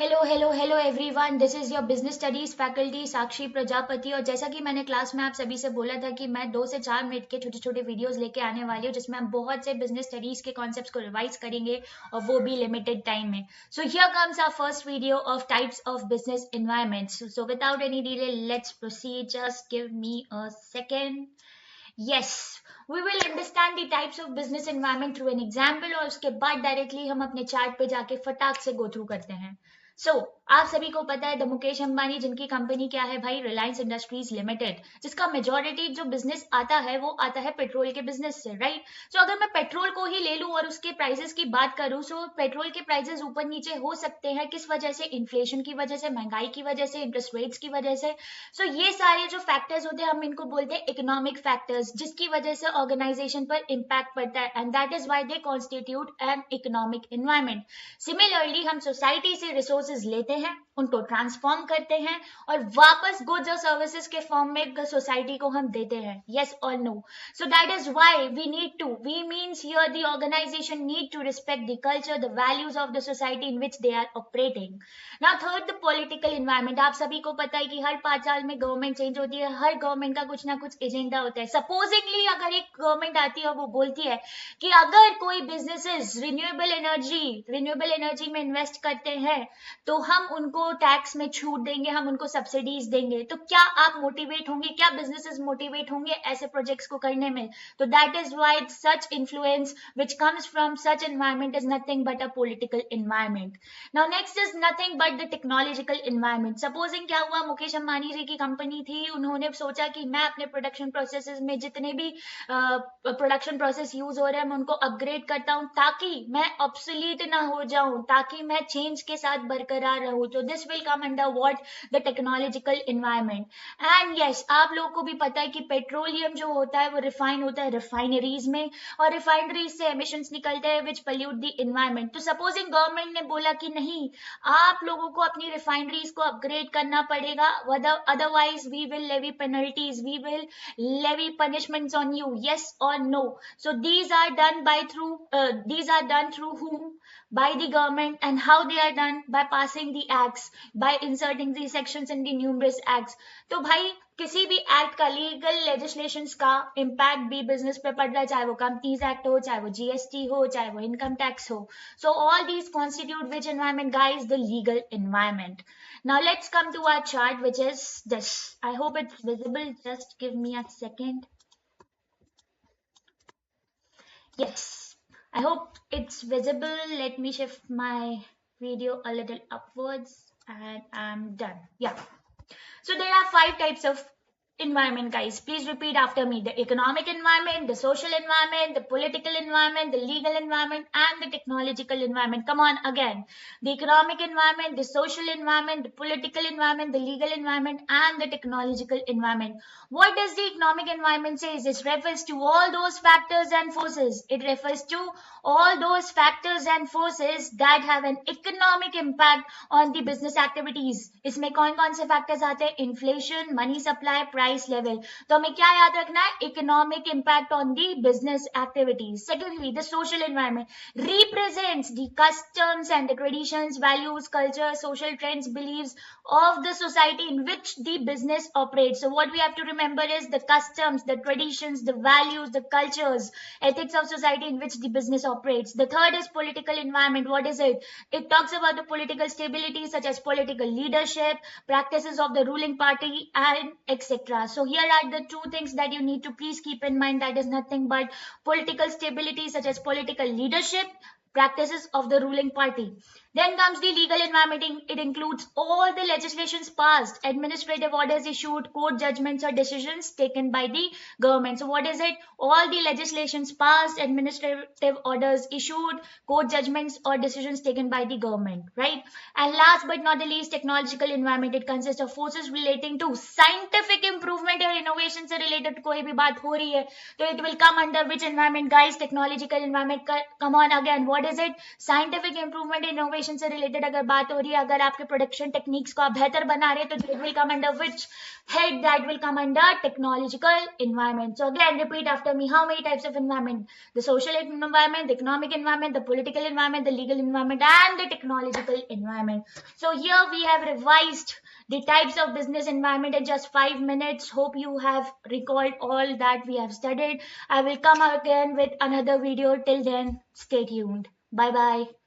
Hello hello hello everyone, this is your business studies faculty Sakshi Prajapati. और जैसा कि मैंने क्लास में आप सभी से बोला था कि मैं 2 से 4 मिनट के छोटे छोटे वीडियोस लेके आने वाली हूँ जिसमें हम बहुत से बिजनेस स्टडीज के कॉन्सेप्ट्स को रिवाइज करेंगे और वो भी लिमिटेड टाइम में। So here comes our first video of types of business environments. So without any delay let's proceed, just give me a second. Yes, we will understand the types of business environment through an example और उसके बाद directly हम अपने chart पे जाके फटाक से go through करते हैं। आप सभी को पता है द मुकेश अंबानी जिनकी कंपनी क्या है भाई, रिलायंस इंडस्ट्रीज लिमिटेड, जिसका मेजोरिटी जो बिजनेस आता है वो आता है पेट्रोल के बिजनेस से, राइट। अगर मैं पेट्रोल को ही ले लूं और उसके प्राइसेस की बात करूं, पेट्रोल के प्राइसेस ऊपर नीचे हो सकते हैं, किस वजह से? इन्फ्लेशन की वजह से, महंगाई की वजह से, इंटरेस्ट रेट्स की वजह से। ये सारे जो फैक्टर्स होते हैं हम इनको बोलते हैं इकोनॉमिक फैक्टर्स, जिसकी वजह से ऑर्गेनाइजेशन पर इम्पैक्ट पड़ता है, and that is why they constitute an economic environment. Similarly हम सोसाइटी से रिसोर्सेज लेते हैं, उनको ट्रांसफॉर्म करते हैं और वापस गुड्स और सर्विसेज के फॉर्म में सोसाइटी को हम देते हैं, यस और no. So that is why we means here the organisation need to respect the culture, the values of the society in which they are operating. Now third, the political environment. आप सभी को पता है कि हर 5 साल में government change होती है, हर गवर्नमेंट का कुछ ना कुछ एजेंडा होता है। सपोजिंगली अगर एक गवर्नमेंट आती है और वो बोलती है कि अगर कोई बिजनेसेस रिन्यूएबल एनर्जी में इन्वेस्ट करते हैं तो हम उनको टैक्स में छूट देंगे, हम उनको सब्सिडीज देंगे, तो क्या आप मोटिवेट होंगे? क्या बिजनेसेस मोटिवेट होंगे ऐसे प्रोजेक्ट्स को करने में? तो that is why such influence which comes from such environment is nothing but a political environment. Now next is nothing but the technological environment. Supposing क्या हुआ, मुकेश अंबानी जी की कंपनी थी, उन्होंने सोचा कि मैं अपने प्रोडक्शन प्रोसेसेस में जितने भी प्रोडक्शन प्रोसेस यूज हो रहे हैं मैं उनको अपग्रेड करता हूं ताकि मैं ऑब्सोलीट ना हो जाऊं, ताकि मैं चेंज के साथ बरकरार रहूं। तो this will come under what, the technological environment. And yes, आप लोगों को भी पता है कि पेट्रोलियम जो होता है वो रिफाइन होता है रिफाइनरीज में, और रिफाइनरीज से एमिशंस निकलते हैं विच पल्यूट द एनवायरमेंट। तो सपोजिंग गवर्नमेंट ने बोला कि नहीं, आप लोगों को अपनी रिफाइनरीज को अपग्रेड करना पड़ेगा, otherwise we will levy penalties, we will levy punishments on you, yes or no? So these are done through whom? By the government. And how they are done? By passing the acts, by inserting the sections in the numerous acts. तो भाई किसी भी act का, legal legislations का impact भी business पे पड़ रहा है, चाहे वो कंपनीज एक्ट हो, चाहे वो जीएसटी हो, चाहे वो इनकम टैक्स हो। So all these constitute which environment guys? The legal environment. Now let's come to our chart, which is this. I hope it's visible. Just give me a second. Yes, I hope it's visible. Let me shift my video a little upwards and I'm done. Yeah. So there are 5 types of environment, guys. Please repeat after me: the economic environment, the social environment, the political environment, the legal environment, and the technological environment. Come on again: the economic environment, the social environment, the political environment, the legal environment, and the technological environment. What does the economic environment say? It refers to all those factors and forces. It refers to all those factors and forces that have an economic impact on the business activities. इसमें कौन कौन से factors आते हैं? Inflation, money supply, price level. तो हमें क्या याद रखना है? Economic impact on the business activities. Secondly, the social environment represents the customs and the traditions, values, culture, social trends, beliefs of the society in which the business operates. So what we have to remember is the customs, the traditions, the values, the cultures, ethics of society in which the business operates. The third is political environment. What is it? It talks about the political stability such as political leadership, practices of the ruling party, and etc. So here are the 2 things that you need to please keep in mind. That is nothing but political stability such as political leadership, practices of the ruling party. Then comes the legal environment. It includes all the legislations passed, administrative orders issued, court judgments or decisions taken by the government. So what is it? All the legislations passed, administrative orders issued, court judgments or decisions taken by the government, right? And last but not the least, technological environment. It consists of forces relating to scientific improvement or innovation से related कोई भी बात हो रही है तो it will come under which environment, guys? Technological environment. Come on again, what what is it? Scientific improvement innovation से related अगर बात हो रही है, अगर आपके प्रोडक्शन टेक्निक्स को आप बेहतर बना रहे हैं, तो that will come under which head? That will come under technological environment. So again, repeat after me. How many types of environment? The social environment, the economic environment, the political environment, the legal environment, and the technological environment. So here we have revised the types of business environment in just 5 minutes. Hope you have recalled all that we have studied. I will come again with another video. Till then, stay tuned. Bye bye.